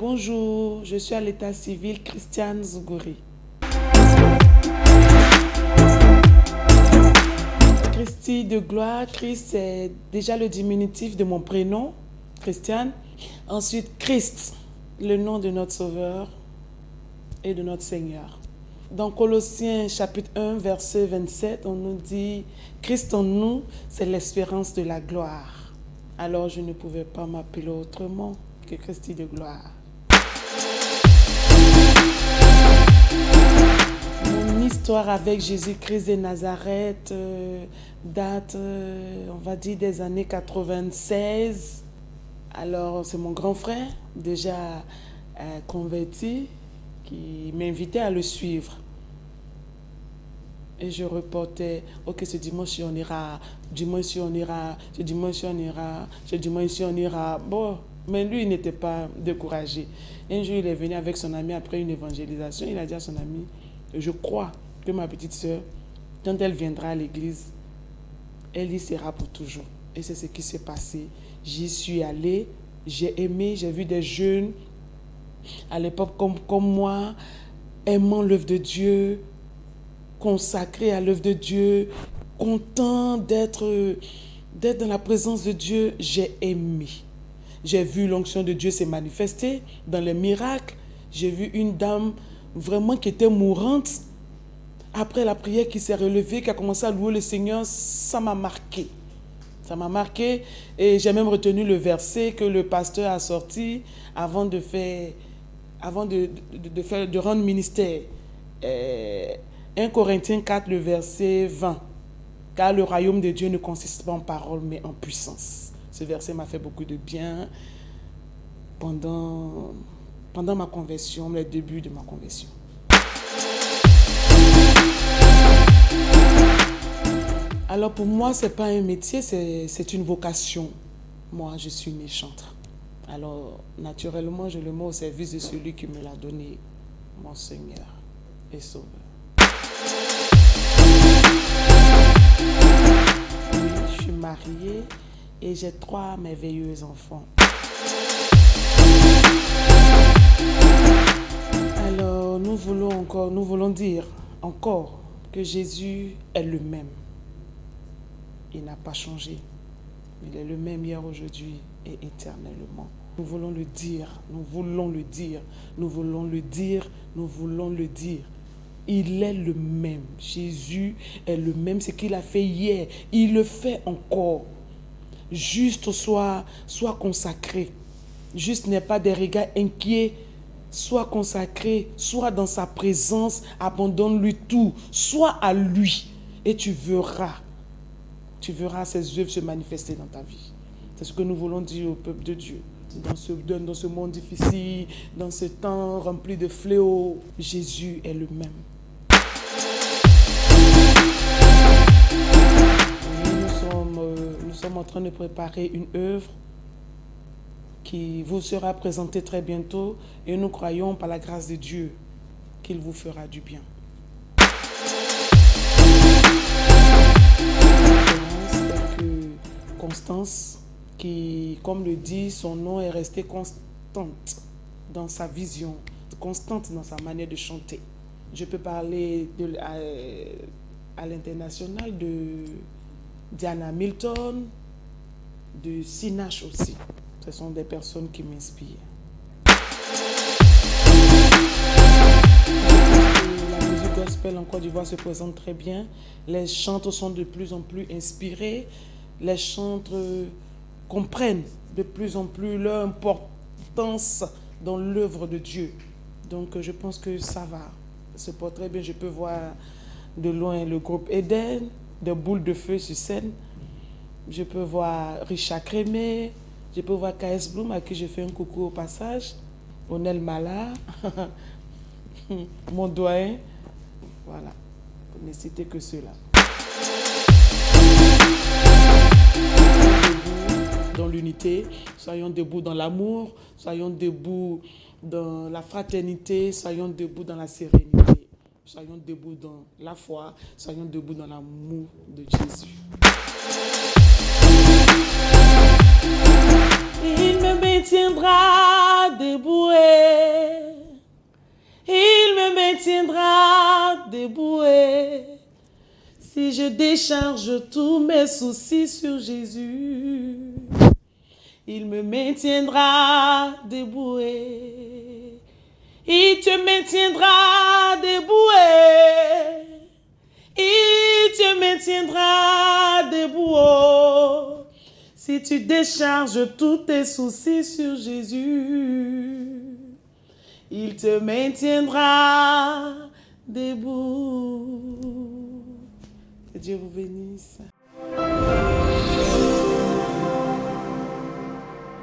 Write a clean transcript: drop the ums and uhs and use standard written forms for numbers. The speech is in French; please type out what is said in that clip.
Bonjour, je suis à l'état civil Christiane Zougouri. Christi de gloire, Christ c'est déjà le diminutif de mon prénom, Christiane. Ensuite, Christ, le nom de notre Sauveur et de notre Seigneur. Dans Colossiens chapitre 1, verset 27, on nous dit « Christ en nous, c'est l'espérance de la gloire. » Alors je ne pouvais pas m'appeler autrement que Christi de gloire. Mon histoire avec Jésus-Christ de Nazareth date, on va dire, des années 96. Alors, c'est mon grand frère, déjà converti, qui m'invitait à le suivre. Et je reportais, ok, ce dimanche on ira, dimanche on ira, ce dimanche on ira, ce dimanche on ira. Bon, mais lui, il n'était pas découragé. Un jour, il est venu avec son ami après une évangélisation. Il a dit à son ami, je crois que ma petite sœur, quand elle viendra à l'église, elle y sera pour toujours. Et c'est ce qui s'est passé. J'y suis allée, j'ai aimé, j'ai vu des jeunes à l'époque comme moi, aimant l'œuvre de Dieu, consacrés à l'œuvre de Dieu, contents d'être dans la présence de Dieu. J'ai aimé. J'ai vu l'onction de Dieu se manifester dans les miracles. J'ai vu une dame vraiment qui était mourante. Après la prière qui s'est relevée, qui a commencé à louer le Seigneur, ça m'a marqué. Ça m'a marqué et j'ai même retenu le verset que le pasteur a sorti avant de rendre ministère. 1 Corinthiens 4, le verset 20. Car le royaume de Dieu ne consiste pas en parole, mais en puissance. Ce verset m'a fait beaucoup de bien pendant ma conversion, le début de ma conversion. Alors pour moi, ce n'est pas un métier, c'est une vocation. Moi, je suis née chanteur. Alors, naturellement, je le mets au service de celui qui me l'a donné, mon Seigneur et Sauveur. Oui, je suis mariée et j'ai 3 merveilleux enfants. Alors, nous voulons dire encore que Jésus est le même. Il n'a pas changé. Il est le même hier, aujourd'hui et éternellement. Nous voulons le dire, nous voulons le dire, nous voulons le dire, nous voulons le dire. Il est le même. Jésus est le même. Ce qu'il a fait hier, il le fait encore. Juste sois consacré. Juste n'aie pas des regards inquiets. Sois consacré, sois dans sa présence, abandonne-lui tout. Sois à lui et tu verras ses œuvres se manifester dans ta vie. C'est ce que nous voulons dire au peuple de Dieu. Dans ce monde difficile, dans ce temps rempli de fléaux, Jésus est le même. Nous sommes en train de préparer une œuvre qui vous sera présentée très bientôt et nous croyons par la grâce de Dieu qu'il vous fera du bien. Constance, qui, comme le dit, son nom est resté constante dans sa vision, constante dans sa manière de chanter. Je peux parler à l'international de Diana Milton, de Sinache aussi. Ce sont des personnes qui m'inspirent. La musique gospel en Côte d'Ivoire se présente très bien. Les chantres sont de plus en plus inspirés. Les chantres comprennent de plus en plus leur importance dans l'œuvre de Dieu. Donc je pense que ça va se porter très bien. Je peux voir de loin le groupe Eden, des boules de feu sur scène. Je peux voir Richard Crémé. Je peux voir KS Bloom, à qui je fais un coucou au passage. Onel Mala, mon doyen. Voilà, pour ne citer que ceux-là. Dans l'unité, soyons debout dans l'amour, soyons debout dans la fraternité, soyons debout dans la sérénité, soyons debout dans la foi, soyons debout dans l'amour de Jésus. Il me maintiendra debout. Si je décharge tous mes soucis sur Jésus, il me maintiendra debout. Il te maintiendra debout. Il te maintiendra debout. Si tu décharges tous tes soucis sur Jésus, il te maintiendra debout. Que Dieu vous bénisse.